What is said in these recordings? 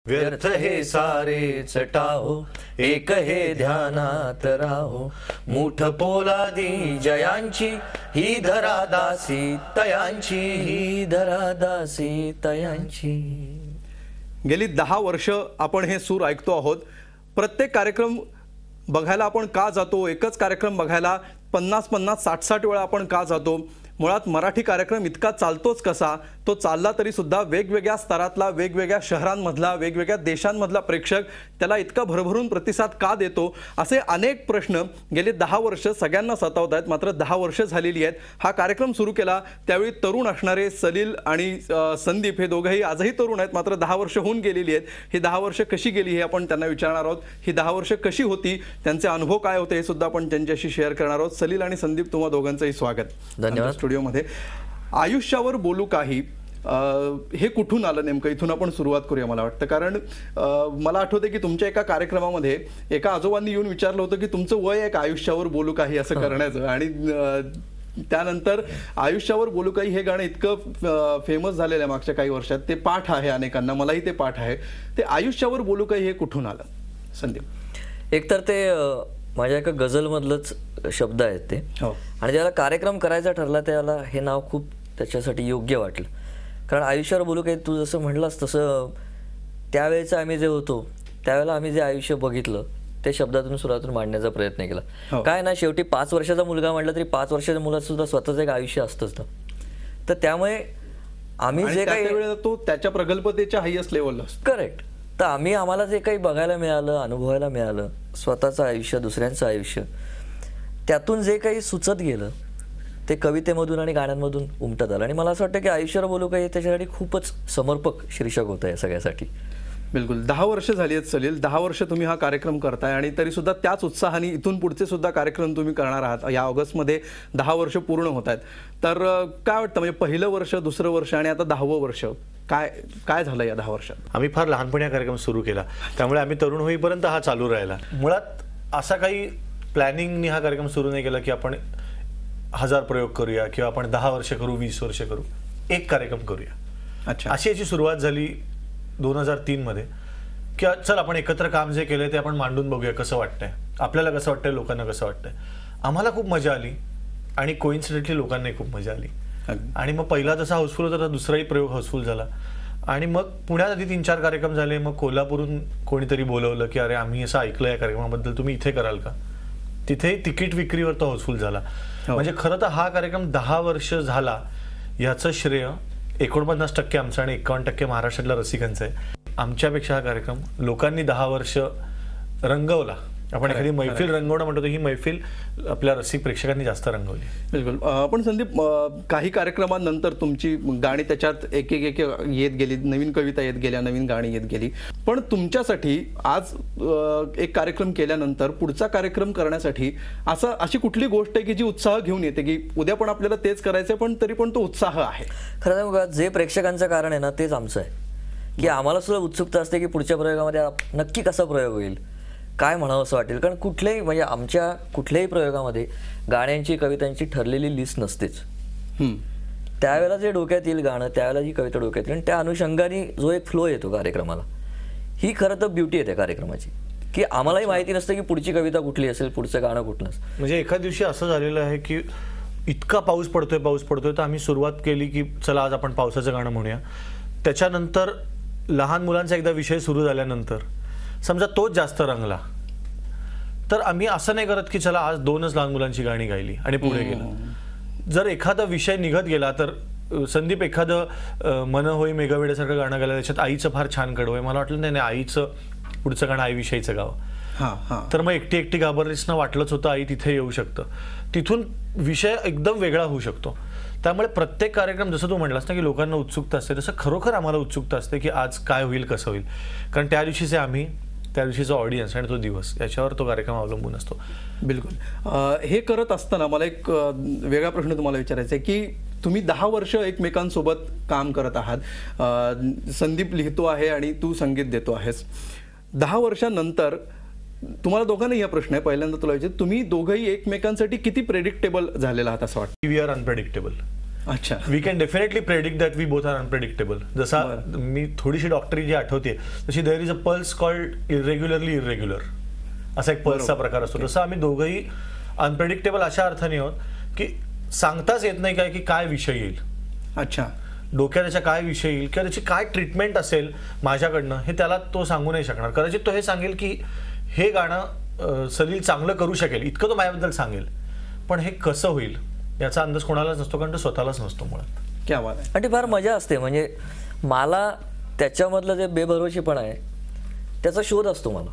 व्यर्थ हे सारे चटाओ, एक हे ध्यानात राहो. मूठ पोलादी जयांची, ही धरा दासी तयांची, ही धरा दासी तयांची. गेली 10 वर्ष आपण हे सूर ऐकतो आहोत. प्रत्येक कार्यक्रम बघायला आपण का जातो, एकच कार्यक्रम बघायला 50-50, 60-60 वेळा आपण का जातो. मुळात मराठी कार्यक्रम इतका चालतोच कसा, तो चालला तरी सुद्धा वेगवेगळ्या स्तरातला, वेगवेगळ्या शहरांमधला, वेगवेगळ्या देशांमधला प्रेक्षक त्याला इतका भरभरून प्रतिसाद का देतो, असे अनेक प्रश्न गेले 10 वर्ष सगळ्यांना सतावत आहेत. मात्र 10 वर्ष झालेली आहेत. हा कार्यक्रम सुरू केला त्यावेळी तरुण असणारे सलील आणि संदीप हे दोघंही आजही तरुण आहेत, मात्र 10 वर्ष होऊन गेलेली आहेत. ही 10 वर्ष कशी गेली हे आपण त्यांना विचारणार आहोत. ही 10 वर्ष कशी होती, त्यांचे अनुभव काय होते हे सुद्धा आपण त्यांच्याशी शेअर करणार आहोत. सलील आणि संदीप, तुम्हा दोघांचंही स्वागत. धन्यवाद. स्टुडिओमध्ये आयुष्यावर बोलू काही, हे कुठून आलं नेमकं, इथून आपण सुरुवात करूया मला वाटतं. कारण मला आठवते की तुमच्या एका कार्यक्रमामध्ये एका आजोबांनी येऊन विचारलं होतं की तुमचं वय आहे का आयुष्यावर बोलू काही असं करण्याचं, आणि त्यानंतर आयुष्यावर बोलू काही हे गाणं इतकं फेमस झालेलं आहे मागच्या काही वर्षात. ते पाठ आहे अनेकांना, मलाही ते पाठ आहे. ते आयुष्यावर बोलू काही हे कुठून आलं संदीप? एकतर ते माझ्या एका गझलमधलंच शब्द आहेत ते, आणि ज्याला कार्यक्रम करायचा ठरला त्याला हे नाव खूप त्याच्यासाठी योग्य वाटलं. कारण आयुष्यावर बोलू काही, तू जसं म्हणलास तसं त्यावेळेचं आम्ही जे होतो त्यावेळेला आम्ही जे आयुष्य बघितलं ते शब्दातून सुरातून मांडण्याचा प्रयत्न केला. काय ना, शेवटी 5 वर्षाचा मुलगा म्हटलं तरी 5 वर्षाच्या मुलाचं सुद्धा स्वतःचं एक आयुष्य असतंच ना. तर त्यामुळे आम्ही जे काही तो त्याच्या प्रगल्भतेच्या हायस्ट लेवलला असतो. करेक्ट. तर आम्हाला जे काही बघायला मिळालं, अनुभवायला मिळालं, स्वतःचं आयुष्य, दुसऱ्यांचं आयुष्य, त्यातून जे काही सुचत गेलं ते कवितेमधून आणि गाण्यांमधून उमटत आलं. आणि मला असं वाटतं की आयुष्यावर बोलू काही त्याच्यासाठी खूपच समर्पक शीर्षक होतं या सगळ्यासाठी. बिलकुल. 10 वर्ष झाली आहेत सलील, 10 वर्ष तुम्ही हा कार्यक्रम करताय, आणि तरी सुद्धा त्याच उत्साहाने इथून पुढचे सुद्धा कार्यक्रम तुम्ही करणार आहात. या ऑगस्टमध्ये 10 वर्ष पूर्ण होत आहेत. तर काय वाटतं, म्हणजे पहिलं वर्ष, दुसरं वर्ष आणि आता 10वं वर्ष, काय झालं या 10 वर्षात? आम्ही फार लहानपणी हा कार्यक्रम सुरू केला, त्यामुळे आम्ही तरुण होईपर्यंत हा चालू राहिला. मुळात असा काही प्लॅनिंगनी हा कार्यक्रम सुरू नाही केला की आपण 1000 प्रयोग करूया किंवा आपण 10 वर्ष करू, 20 वर्ष करू, एक कार्यक्रम करूया. अच्छा. अशी याची सुरुवात झाली 2003 मध्ये, की चल आपण एकत्र काम जे केलंय ते आपण मांडून बघूया कसं वाटतंय, आपल्याला कसं वाटतंय, लोकांना कसं वाटतंय. आम्हाला खूप मजा आली आणि कोइन्सिडेंटली लोकांनाही खूप मजा आली. आणि मग पहिला जसा हाऊसफुल होता, दुसराही प्रयोग हाऊसफुल झाला. आणि मग पुण्यात आधी 3-4 कार्यक्रम झाले. मग कोल्हापूरून कोणीतरी बोलवलं की अरे आम्ही असं ऐकलं या कार्यक्रमाबद्दल, तुम्ही इथे कराल का? तिथेही तिकीट विक्रीवर तो हाऊसफुल झाला. म्हणजे खरं तर हा कार्यक्रम 10 वर्ष झाला याचं श्रेय 49% आमचं आणि 51% महाराष्ट्रातल्या रसिकांचं आहे. आमच्यापेक्षा हा कार्यक्रम लोकांनी 10 वर्ष रंगवला. आपण एखादी मैफिल रंगवणं म्हणतो, ही मैफिल आपल्या रसिक प्रेक्षकांनी जास्त रंगवली. बिलकुल. पण संदीप, काही कार्यक्रमांनंतर तुमची गाणी त्याच्यात एक येत गेली, नवीन कविता येत गेल्या, नवीन गाणी येत गेली. पण तुमच्यासाठी आज एक कार्यक्रम केल्यानंतर पुढचा कार्यक्रम करण्यासाठी अशी कुठली गोष्ट आहे की जी उत्साह घेऊन येते, की उद्या पण आपल्याला तेच करायचंय, पण तरी पण तो उत्साह आहे? खरं बघा, जे प्रेक्षकांचं कारण आहे ना तेच आमचं आहे. की आम्हाला सुद्धा उत्सुकता असते की पुढच्या प्रयोगामध्ये नक्की कसा प्रयोग होईल, काय म्हणावं असं वाटेल. कारण कुठल्याही, म्हणजे आमच्या कुठल्याही प्रयोगामध्ये गाण्यांची, कवितांची ठरलेली लिस्ट नसतेच. त्यावेळेला जे डोक्यात येईल गाणं, त्यावेळेला जी कविता डोक्यात येईल, आणि त्या अनुषंगाने जो एक फ्लो येतो कार्यक्रमाला, ही खरं तर ब्युटी आहे त्या कार्यक्रमाची. की आम्हालाही माहिती नसतं की पुढची कविता कुठली असेल, पुढचं गाणं कुठलं असेल. म्हणजे एका दिवशी असं झालेलं आहे की इतका पाऊस पडतोय, तर आम्ही सुरुवात केली की चला आज आपण पावसाचं गाणं म्हणूया. त्याच्यानंतर लहान मुलांचा एकदा विषय सुरू झाल्यानंतर समजा तोच जास्त रंगला, तर आम्ही असं नाही करत की चला आज 2च लहान मुलांची गाणी गायली आणि पुढे गेलो. जर एखादा विषय निघत गेला तर संदीप एखादं मन होई मेघावेड्यासारखं गाणं गायलं, त्याच्यात आईचं फार छान कडवं आहे, मला वाटलं नाही आईचं पुढचं गाणं आईविषयीचं गावं. तर मग एकटी घाबरलीस ना, वाटलंच होतं आई तिथे येऊ शकतं. तिथून विषय एकदम वेगळा होऊ शकतो. त्यामुळे प्रत्येक कार्यक्रम, जसं तू म्हटलास ना की लोकांना उत्सुकता असते, तसं खरोखर आम्हाला उत्सुकता असते की आज काय होईल, कसं होईल. कारण त्या दिवशीचे आम्ही, त्या दिवशीचा ऑडियन्स आणि तो दिवस, याच्यावर तो कार्यक्रम अवलंबून असतो. बिलकुल. हे करत असताना मला एक वेगळा प्रश्न तुम्हाला विचारायचा आहे की तुम्ही 10 वर्ष एकमेकांसोबत काम करत आहात. संदीप लिहितो आहे आणि तू संगीत देतो आहेस. 10 वर्षांनंतर तुम्हाला दोघांनाही हा प्रश्न आहे, पहिल्यांदा तुला विचार, तुम्ही दोघंही एकमेकांसाठी किती प्रेडिक्टेबल झालेला आहात असं वाटतं? We are unpredictable. अच्छा. We can definitely predict that we both are unpredictable. जसा मी थोडीशी डॉक्टरी जी आठवते तशी there is a pulse called irregularly irregular, असा एक पल्सचा प्रकार असतो. तसं आम्ही दोघंही अनप्रेडिक्टेबल अशा अर्थाने आहोत की सांगताच येत नाही काय की काय विषय येईल, अच्छा, डोक्यात त्याच्या काय विषय येईल किंवा त्याची काय ट्रीटमेंट असेल माझ्याकडनं हे त्याला तो सांगू नाही शकणार. कदाचित तो हे सांगेल की हे गाणं सलील चांगलं करू शकेल इतकं तो माझ्याबद्दल सांगेल, पण हे कसं होईल याचा अंदाज कोणालाच नसतो, कारण तो स्वतःलाच नसतो मुळात. क्या बात आहे. आणि ती फार मजा असते. म्हणजे मला त्याच्यामधलं जे बेभरोशीपण आहे त्याचा शोध असतो मला,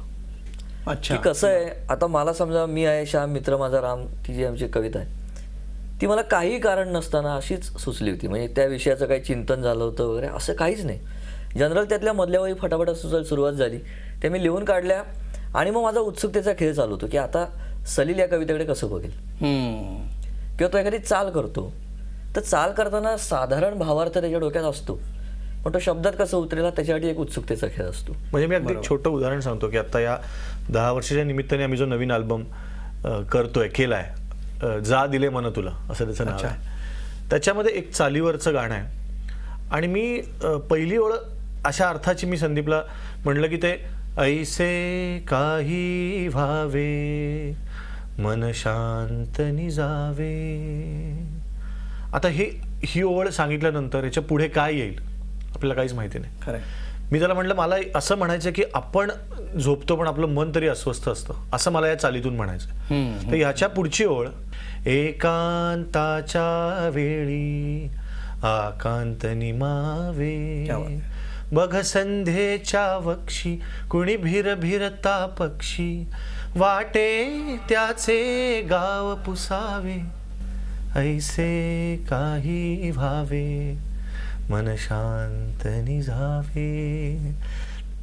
अच्छा, की कसं आहे. आता मला समजा मी आहे श्याम मित्र माझा राम, ती जी आमची कविता आहे ती मला काही कारण नसताना अशीच सुचली होती. म्हणजे त्या विषयाचं काही चिंतन झालं होतं वगैरे असं काहीच नाही. जनरल त्यातल्या मधल्या वही फटाफट सुचायला सुरुवात झाली, त्या मी लिहून काढल्या आणि मग माझा उत्सुकतेचा खेळ चालू होतो की आता सलील या कवितेकडे कसं बघेल किंवा तो एखादी चाल करतो तर चाल करताना साधारण भावार्थ त्याच्या डोक्यात असतो, पण तो शब्दात कसं उतरेला त्याच्यासाठी एक उत्सुकतेचा खेळ असतो. म्हणजे मी अगदी छोटं उदाहरण सांगतो की आता या 10 वर्षाच्या निमित्ताने आम्ही जो नवीन अल्बम केलाय, जा दिले मन तुला असं त्याचं नाव आहे. त्याच्यामध्ये एक चालीवरचं गाणं आहे आणि मी पहिली ओळ अशा अर्थाची मी संदीपला म्हणलं की ते ऐसे काही व्हावे मन शांत निजावे. आता ही ओळ सांगितल्यानंतर याच्या पुढे काय येईल आपल्याला काहीच माहिती नाही. खरं. मी त्याला म्हटलं मला असं म्हणायचं की आपण झोपतो पण आपलं मन तरी अस्वस्थ असतं, असं मला या चालीतून म्हणायचं. तर ह्याच्या पुढची ओळ, एकांताच्या वेळी आकांत निमावे बघ संध्येच्या वक्षी कुणी भिर भिरता पक्षी वाटे त्याचे गाव पुसावे ऐसे काही व्हावे मन शांत निजावे.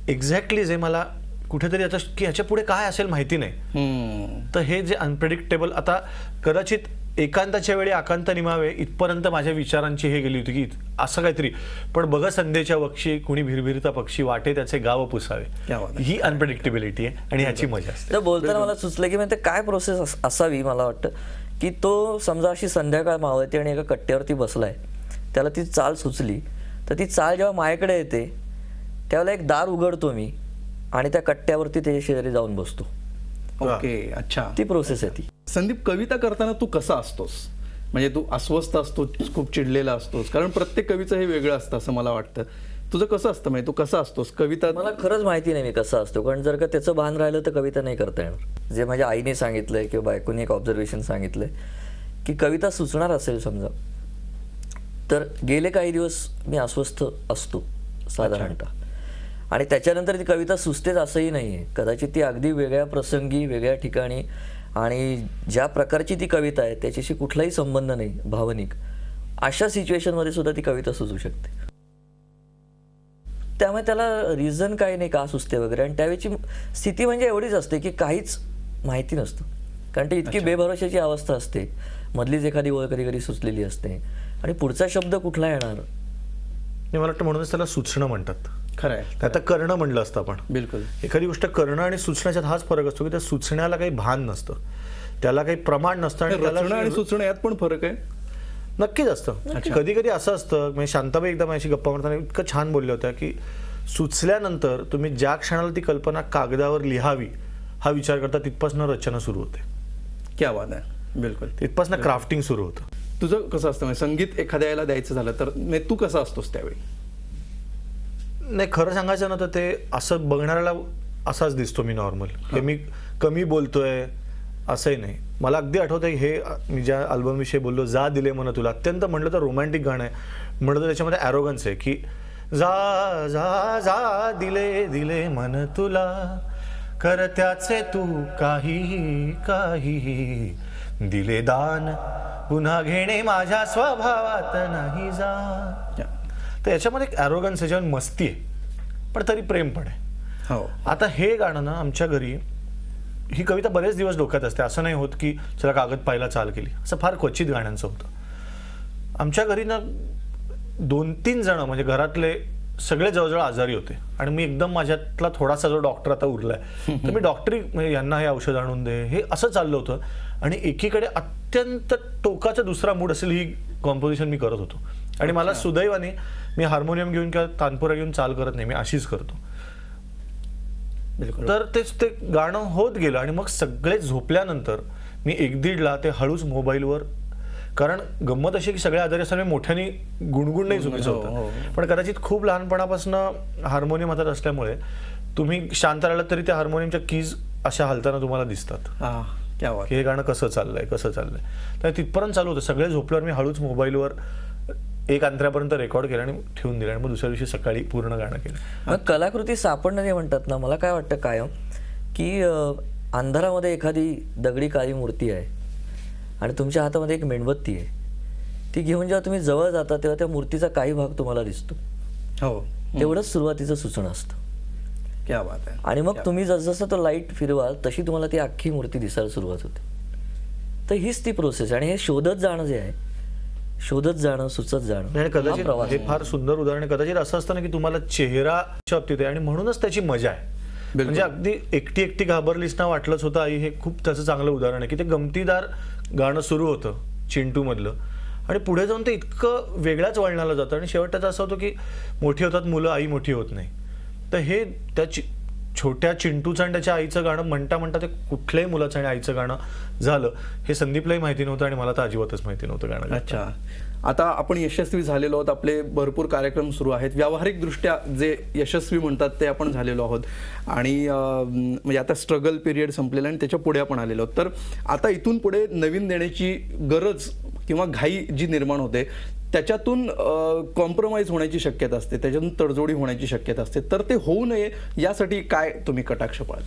एक्झॅक्टली जे मला कुठेतरी आता की ह्याच्या पुढे काय असेल माहिती नाही. तर हे जे अनप्रेडिक्टेबल, आता कदाचित एकांताच्या वेळी आकांत निमावे इथपर्यंत माझ्या विचारांची हे गेली होती की असं काहीतरी, पण बघ संध्येच्या वक्षी कुणी भिरभिरता पक्षी वाटे त्याचे गाव पुसावे, ही अनप्रेडिक्टेबिलिटी आहे आणि ह्याची मजा असते. तर बोलताना मला सुचलं की म्हणजे काय प्रोसेस असावी. मला वाटतं की तो समजा अशी संध्याकाळ मावळते आणि एका कट्ट्यावरती बसलाय, त्याला ती चाल सुचली, तर ती चाल जेव्हा माझ्याकडे येते त्यावेळेला एक दार उघडतो मी आणि त्या कट्ट्यावरती त्याच्या शेजारी जाऊन बसतो. ओके, अच्छा, ती प्रोसेस आहे ती. संदीप, कविता करताना तू कसा असतोस? म्हणजे तू अस्वस्थ असतोस, खूप चिडलेला असतोस, कारण प्रत्येक कवीचं हे वेगळं असतं असं मला वाटतं. तुझं कसं असतं, म्हणजे तू कसा असतोस कविता? मला खरंच माहिती नाही मी कसा असतो, कारण जर का त्याचं भान राहिलं तर कविता नाही करता येणार. जे माझ्या आईने सांगितलंय किंवा बायकोने एक ऑब्झर्वेशन सांगितलंय की कविता सुचणार असेल समजा तर गेले काही दिवस मी अस्वस्थ असतो साधारणतः, आणि त्याच्यानंतर ती कविता सुचतेच असंही नाही आहे. कदाचित ती अगदी वेगळ्या प्रसंगी वेगळ्या ठिकाणी आणि ज्या प्रकारची ती कविता आहे त्याच्याशी कुठलाही संबंध नाही भावनिक, अशा सिच्युएशनमध्ये सुद्धा ती कविता सुचू शकते. त्यामुळे त्याला रिझन काही नाही का सुचते वगैरे, आणि त्यावेळची स्थिती म्हणजे एवढीच असते की काहीच माहिती नसतं, कारण ती इतकी बेभरोशाची अवस्था असते. मधलीच एखादी ओळ कधी कधी सुचलेली असते आणि पुढचा शब्द कुठला येणार. मला वाटतं म्हणूनच त्याला सुचणं म्हणतात. खरं आहे. आता करणं म्हणलं असतं आपण. बिलकुल. एखादी गोष्ट करणं आणि सुचण्याच्यात हाच फरक असतो की त्या सुचण्याला काही भान नसतं, त्याला काही प्रमाण नसतं आणि रचणं आणि सुचणं यात पण फरक आहे. नक्कीच असतं. कधी कधी असं असतं, म्हणजे शांताबाई एकदा माझ्याशी गप्पा मारताना इतकं छान बोलल्या होत्या की सुचल्यानंतर तुम्ही ज्या क्षणाला ती कल्पना कागदावर लिहावी हा विचार करता तिथपासून रचना सुरू होते. क्या बात आहे. बिलकुल. तिथपासून क्राफ्टिंग सुरू होतं. तुझं कसं असतं, म्हणजे संगीत एखाद्याला द्यायचं झालं तर तू कसा असतोस त्यावेळी? नाही, खरं सांगायचं ना तर ते असं बघणाऱ्याला असाच दिसतो मी नॉर्मल, की मी कमी बोलतोय असंही नाही. मला अगदी आठवतंय हे मी ज्या अल्बम विषयी बोललो, जा दिले मन तुला, अत्यंत म्हणलं तर रोमॅन्टिक गाणं आहे. म्हणलं तर त्याच्यामध्ये ॲरोगन्स आहे की जा जा जा दिले दिले मन तुला कर त्याचे तू काही काही दिले दान पुन्हा घेणे माझ्या स्वभावात नाही जा. तर याच्यामध्ये एक ॲरोगन्स याच्यावर मस्ती आहे पण तरी प्रेम पण आहे. हो. आता हे गाणं ना आमच्या घरी, ही कविता बरेच दिवस डोक्यात असते, असं नाही होत की चला कागद पाहिला चाल केली, असं फार क्वचित गाण्यांचं होतं. आमच्या घरी ना 2-3 जण म्हणजे घरातले सगळे जवळजवळ आजारी होते आणि मी एकदम माझ्यातला थोडासा जो डॉक्टर आता उरलाय तर मी डॉक्टरी म्हणजे यांना हे औषध आणून दे हे असं चाललं होतं. आणि एकीकडे अत्यंत टोकाचा दुसरा मूड असेल, ही कॉम्पोजिशन मी करत होतो. आणि मला सुदैवाने मी हार्मोनियम घेऊन किंवा तानपुरा घेऊन चाल करत नाही, मी अशीच करतो. तर तेच ते गाणं होत गेलं आणि मग सगळे झोपल्यानंतर मी 1-1:30ला ते हळूच मोबाईलवर, कारण गंमत अशी की सगळे आजारी असताना मोठ्याने गुणगुण नाही चुकीचं होतं, पण कदाचित खूप लहानपणापासून हार्मोनियम हातात असल्यामुळे तुम्ही शांत राहिलात तरी त्या हार्मोनियमच्या कीज अशा हलताना तुम्हाला दिसतात की हे गाणं कसं चाललंय कसं चाललंय. तर तिथपर्यंत चालू होतं. सगळे झोपल्यावर मी हळूच मोबाईलवर 1 अंतऱ्यापर्यंत रेकॉर्ड केलं आणि ठेवून दिलं आणि मग दुसऱ्या दिवशी सकाळी पूर्ण गाणं केलं. मग कलाकृती सापडणं जे म्हणतात ना, मला काय वाटतं कायम की अंधारामध्ये एखादी दगडी काळी मूर्ती आहे आणि तुमच्या हातामध्ये एक मेणबत्ती आहे, ती घेऊन जेव्हा तुम्ही जवळ जाता तेव्हा त्या मूर्तीचा काही भाग तुम्हाला दिसतो. हो, तेवढंच सुरुवातीचं सूचना असतं. क्या बात आहे. आणि मग तुम्ही जसजसं तो लाईट फिरवाल तशी तुम्हाला ती अख्खी मूर्ती दिसायला सुरुवात होते. तर हीच ती प्रोसेस. आणि हे शोधत जाणं जे आहे, शोधत जाणं, सुचत जाणं, आणि कदाचित हे फार सुंदर उदाहरण आहे. कदाचित असं असतं ना की तुम्हाला चेहराच्या बाबतीत आहे आणि म्हणूनच त्याची मजा आहे. म्हणजे अगदी एकटी एकटी घाबरलीस ना वाटलंच होतं आई, हे खूप त्याचं चांगलं उदाहरण आहे की ते गमतीदार गाणं सुरू होतं चिंटू मधलं आणि पुढे जाऊन ते इतकं वेगळ्याच वळणाला जातं आणि शेवट त्याचा असं होतं की मोठी होतात मुलं, आई मोठी होत नाही. तर हे त्या छोट्या चिंटूचं आणि त्याच्या आईचं गाणं म्हणता म्हणता ते कुठल्याही मुलाचं आणि आईचं गाणं झालं. हे संदीपलाही माहिती नव्हतं आणि मला तर अजिबातच माहिती नव्हतं गाणं. अच्छा, आता आपण यशस्वी झालेलो आहोत, आपले भरपूर कार्यक्रम सुरू आहेत, व्यावहारिकदृष्ट्या जे यशस्वी म्हणतात ते आपण झालेलो आहोत आणि म्हणजे आता स्ट्रगल पिरियड संपलेला आणि त्याच्या पुढे आपण आलेलो आहोत. तर आता इथून पुढे नवीन देण्याची गरज किंवा घाई जी निर्माण होते त्याच्यातून कॉम्प्रोमाइज होण्याची शक्यता असते, त्याच्यातून तडजोडी होण्याची शक्यता असते. तर ते होऊ नये यासाठी काय तुम्ही कटाक्ष पाळता?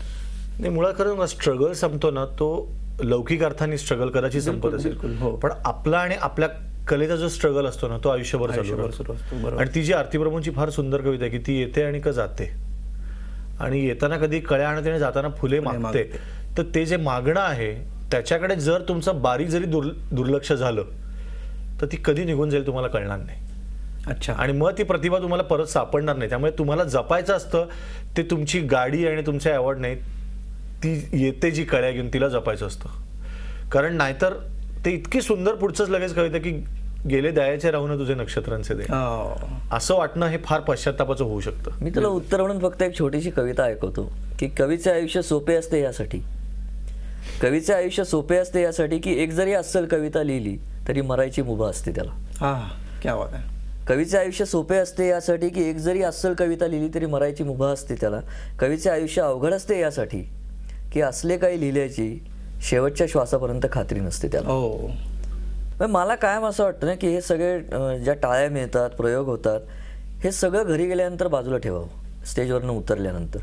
नाही, मुळात खरं स्ट्रगल संपतो ना, तो लौकिक अर्थाने स्ट्रगल कदाचित संपत असेल, पण आपला आणि आपल्या कलेचा जो स्ट्रगल असतो ना तो आयुष्यभर चालू असतो. आणि ती जी आरती प्रभूंची फार सुंदर कविता आहे की ती येते आणि का जाते, आणि येताना कधी कळ्या आणते आणि जाताना फुले मागते. तर ते जे मागणं आहे त्याच्याकडे जर तुमचं बारीक जरी दुर्लक्ष झालं तर ती कधी निघून जाईल तुम्हाला कळणार नाही. अच्छा, आणि मग ती प्रतिभा तुम्हाला परत सापडणार नाही. त्यामुळे तुम्हाला जपायचं असतं ते तुमची गाडी आणि तुमचे अवॉर्ड नाही, ती येते जी कळ्या घेऊन तिला जपायचं असतं. कारण नाहीतर ते इतकी सुंदर पुढचंच लगेच कविता की गेले दयाचे राहून तुझे नक्षत्रांचे दे, असं वाटणं हे फार पश्चात्तापाचं होऊ शकतं. मी तुला उत्तर म्हणून फक्त एक छोटीशी कविता ऐकवतो की कवीचे आयुष्य सोपे असते यासाठी, कवीचे आयुष्य सोपे असते यासाठी की एक जरी अस्सल कविता लिहिली तरी मरायची मुभा असते त्याला. क्या बात आहे. कवीचे आयुष्य सोपे असते यासाठी की एक जरी अस्सल कविता लिहिली तरी मरायची मुभा असते त्याला. कवीचे आयुष्य अवघड असते यासाठी की असले काही लिहिल्याची शेवटच्या श्वासापर्यंत खात्री नसते त्याला. मला कायम असं वाटतं ना की हे सगळे ज्या टाळ्या मिळतात, प्रयोग होतात, हे सगळं घरी गेल्यानंतर बाजूला ठेवावं स्टेजवरनं उतरल्यानंतर.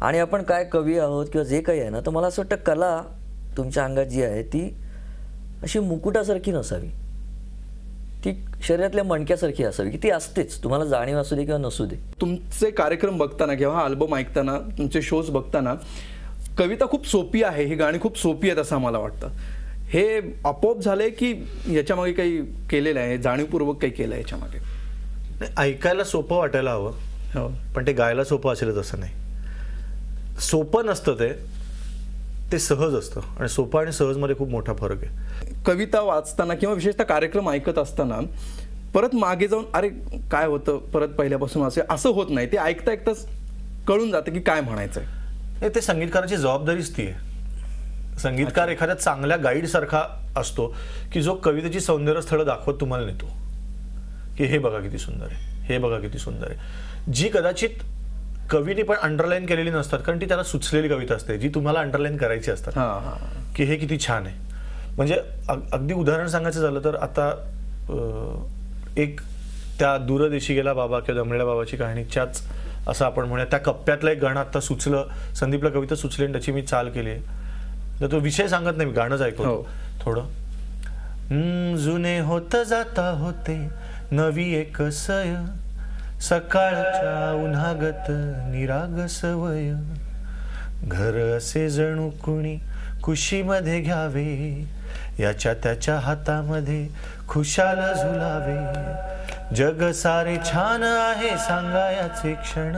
आणि आपण काय कवी आहोत किंवा जे काही आहे ना, तर मला असं वाटतं कला तुमच्या अंगात जी आहे ती अशी मुकुटासारखी नसावी, ती शरीरातल्या मणक्यासारखी असावी की ती असतेच, तुम्हाला जाणीव असू दे किंवा नसू दे. तुमचे कार्यक्रम बघताना किंवा हा अल्बम ऐकताना, तुमचे शोज बघताना कविता खूप सोपी आहे, ही गाणी खूप सोपी आहेत असं मला वाटतं. हे आपोआप झालंय की याच्यामागे काही केलेलं आहे, जाणीवपूर्वक काही केलं आहे याच्यामागे? ऐकायला सोपं वाटायला हवं, पण ते गायला सोपं असेलच असं नाही. सोपं नसतं, ते सहज असतं आणि सोपं आणि सहज मध्ये खूप मोठा फरक आहे. कविता वाचताना किंवा विशेषतः कार्यक्रम ऐकत असताना परत मागे जाऊन अरे काय होतं परत पहिल्यापासून असं होत नाही, ते ऐकता ऐकताच कळून जातं की काय म्हणायचंय. ते संगीतकाराची जबाबदारीच ती आहे. संगीतकार एखाद्या चांगल्या गाईड सारखा असतो की जो कवितेची सौंदर्य स्थळं दाखवत तुम्हाला नेतो की हे बघा किती सुंदर आहे, हे बघा किती सुंदर आहे, जी कदाचित कवीने पण अंडरलाईन केलेली नसतात, कारण ती त्याला सुचलेली कविता असते जी तुम्हाला अंडरलाईन करायची असतात की हे किती छान आहे. म्हणजे अगदी उदाहरण सांगायचं झालं तर आता एक त्या दूरदेशी गेला बाबा किंवा दमलेल्या बाबाची कहाणीच्याच असं आपण म्हणूया त्या कप्प्यातलं एक गाणं आता सुचलं, संदीपला कविता सुचली आणि त्याची मी चाल केली आहे. तर तो विषय सांगत नाही, मी गाणंच ऐकतो थोडं. जुने होत जाता होते नवी एक सय, सकाळच्या उन्हागत निराग सवय, घर असे जणू कुणी कुशीमध्ये घ्यावे, याच्या त्याच्या हातामध्ये खुशाल झुलावे, जग सारे छान आहे सांगायाचे क्षण,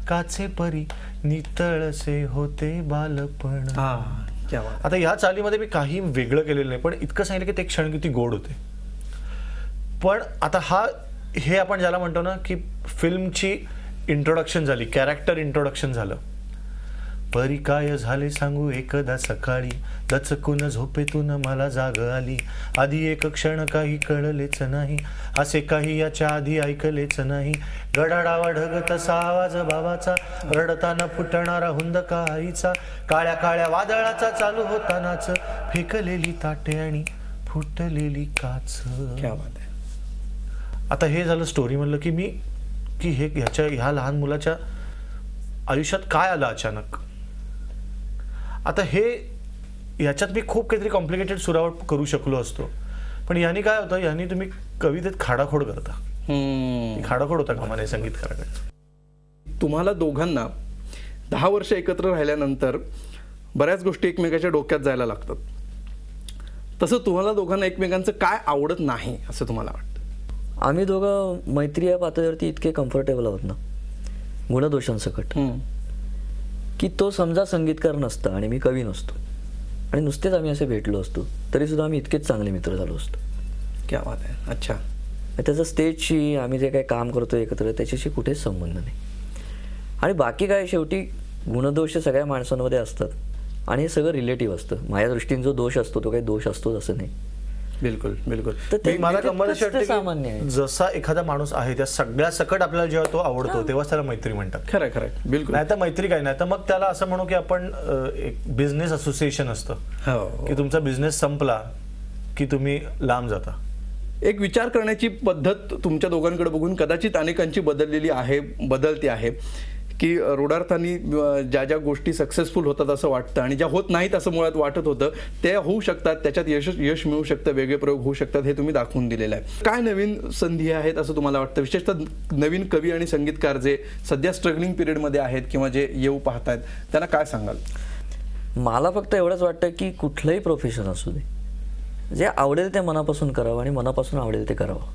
काचे परी नितळसे होते बालपण. आता या चालीमध्ये मी काही वेगळं केलेलं नाही, पण इतकं सांगितलं की ते क्षण किती गोड होते. पण आता हे आपण ज्याला म्हणतो ना की फिल्मची इंट्रोडक्शन झाली, कॅरेक्टर इंट्रोडक्शन झालं. परी काय झाले सांगू एकदा सकाळी, दचकून झोपेतून मला जाग आली. आधी एक क्षण काही कळलेच नाही, असे काही याच्या आधी ऐकलेच नाही. गडाडावा ढग तसा आवाज बाबाचा, रडताना फुटणारा हुंदका आईचा. काळ्या काळ्या वादळाचा चालू होता नाच, फेकलेली ताटे आणि फुटलेली काच. क्या बात आहे. आता हे झालं स्टोरी म्हणलं की ह्या लहान मुलाच्या आयुष्यात काय आलं अचानक. आता ह्याच्यात मी खूप काहीतरी कॉम्प्लिकेटेड सुरावट करू शकलो असतो, पण यांनी काय होतं, यांनी तुम्ही कवितेत खाडाखोड करता. खाडाखोड होता का मला संगीतकाराकडे. तुम्हाला दोघांना 10 वर्ष एकत्र राहिल्यानंतर बऱ्याच गोष्टी एकमेकाच्या डोक्यात जायला लागतात. तसं तुम्हाला दोघांना एकमेकांचं काय आवडत नाही असं तुम्हाला वाटतं? आम्ही दोघं मैत्री या पातळीवरती इतके कम्फर्टेबल आहोत ना गुणदोषांसकट, की तो समजा संगीतकार नसता आणि मी कवी नसतो आणि नुसतेच आम्ही असे भेटलो असतो तरी सुद्धा आम्ही इतकेच चांगले मित्र झालो असतो. क्या बात आहे. अच्छा. त्याचं स्टेजशी आम्ही जे काही काम करतो एकत्र त्याच्याशी कुठेच संबंध नाही. आणि बाकी काय, शेवटी गुणदोष सगळ्या माणसांमध्ये असतात आणि हे सगळं रिलेटिव्ह असतं. माझ्या दृष्टीने जो दोष असतो तो काही दोष असतोच असं नाही. बिलकुल बिलकुल. तर ते मला गंमत अशी वाटते सामान्य आहे. की जसा एखादा माणूस आहे त्या सगळ्या सकट आपल्याला जेव्हा तो आवडतो तेव्हाच त्याला मैत्री म्हणतात. खरं खरं. बिलकुल. नाही तर मैत्री काय नाही तर मग त्याला असं म्हणू की आपण एक बिझनेस असोसिएशन असतं, हो. की तुमचा बिझनेस संपला की तुम्ही लांब जाता. एक विचार करण्याची पद्धत तुमच्या दोघांकडे बघून कदाचित अनेकांची बदलती आहे की रोडार्थांनी ज्या ज्या गोष्टी सक्सेसफुल होतात असं वाटतं आणि ज्या होत नाहीत असं मुळात वाटत होतं, ते होऊ शकतात, त्याच्यात यश मिळू शकतं, वेगळे प्रयोग होऊ शकतात, हे तुम्ही दाखवून दिलेलं आहे. काय नवीन संधी आहेत असं तुम्हाला वाटतं, विशेषतः नवीन कवी आणि संगीतकार जे सध्या स्ट्रगलिंग पिरियडमध्ये आहेत किंवा जे येऊ पाहतायत त्यांना काय सांगाल? मला फक्त एवढंच वाटतं की कुठलंही प्रोफेशन असू दे, जे आवडेल ते मनापासून करावं आणि मनापासून आवडेल ते करावं.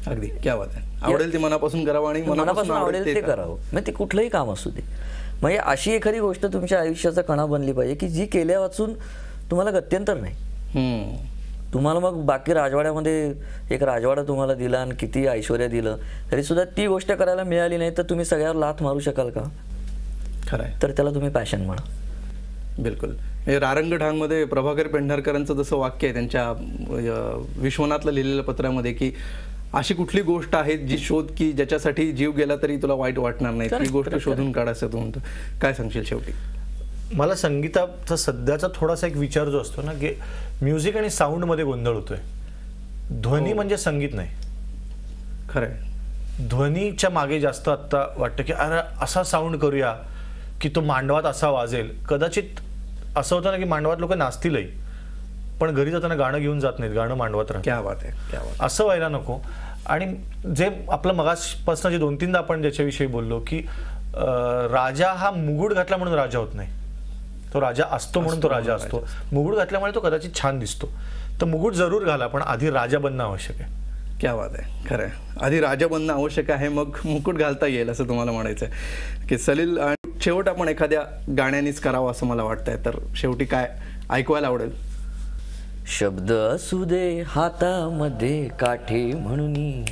अगदी. क्या बात आहे. आवडेल ते मनापासून करावं आणि मनापासून आवडेल ते करावं. म्हणजे ते कुठलंही काम असू दे. म्हणजे अशी एखादी गोष्ट तुमच्या आयुष्याचा कणा बनली पाहिजे की जी केल्या वाचून तुम्हाला गत्यंतर नाही. तुम्हाला मग बाकी राजवाड्यामध्ये एक राजवाडा तुम्हाला दिला आणि किती ऐश्वर्या दिलं तरी सुद्धा ती गोष्ट करायला मिळाली नाही तर तुम्ही सगळ्यावर लाथ मारू शकाल का? खरं आहे. तर त्याला तुम्ही पॅशन म्हणा. बिलकुल. रारंग ढांगमध्ये प्रभाकर पेंढारकरांचं जसं वाक्य आहे त्यांच्या विश्वनाथला लिहिलेल्या पत्रामध्ये की अशी कुठली गोष्ट आहे जी शोध की ज्याच्यासाठी जीव गेला तरी तुला वाईट वाटणार नाही, ती गोष्ट शोधून काढ असं तू म्हणतो. काय सांगशील शेवटी? मला संगीताचा सध्याचा थोडासा एक विचार जो असतो ना की म्युझिक आणि साऊंड मध्ये गोंधळ होतोय. ध्वनी म्हणजे संगीत नाही. खरंय. ध्वनीच्या मागे जास्त आता वाटतं की अरे असा साऊंड करूया की तो मांडवात असा वाजेल. कदाचित असं होतं ना की मांडवात लोक नाचतीलही पण घरी जाताना गाणं घेऊन जात नाहीत, गाणं मांडवात राहतं. क्या बात आहे. क्या बात. असं व्हायला नको. आणि जे आपलं मगासपासून जे 2-3दा आपण ज्याच्याविषयी बोललो की राजा हा मुकुट घातला म्हणून राजा होत नाही, तो राजा असतो म्हणून तो राजा असतो. मुकुट घातल्यामुळे तो कदाचित छान दिसतो. तर मुकुट जरूर घाला पण आधी राजा बनणं आवश्यक आहे. क्या बात आहे. खरं आहे. आधी राजा बनणं आवश्यक आहे, मग मुकुट घालता येईल असं तुम्हाला म्हणायचं आहे. की सलील, शेवट आपण एखाद्या गाण्यानेच करावं असं मला वाटतंय, तर शेवटी काय ऐकवायला आवडेल? शब्द असू दे हातामध्ये काठी म्हणून,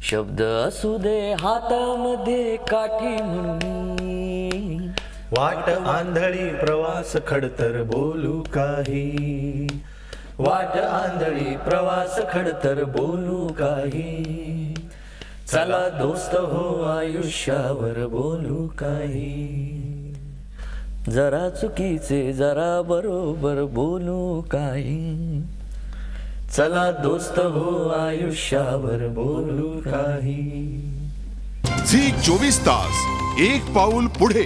शब्द असू दे हातामध्ये काठी म्हणून. वाट आंधळी प्रवास खडतर बोलू काही, वाट आंधळी प्रवास खडतर बोलू काही. चला दोस्त हो आयुष्यावर बोलू काही. जरा चुकीचे जरा बरोबर बोलू काही. चला दोस्त हो आयुष्यावर बोलू काही. झी 24 तास एक पाऊल पुढे.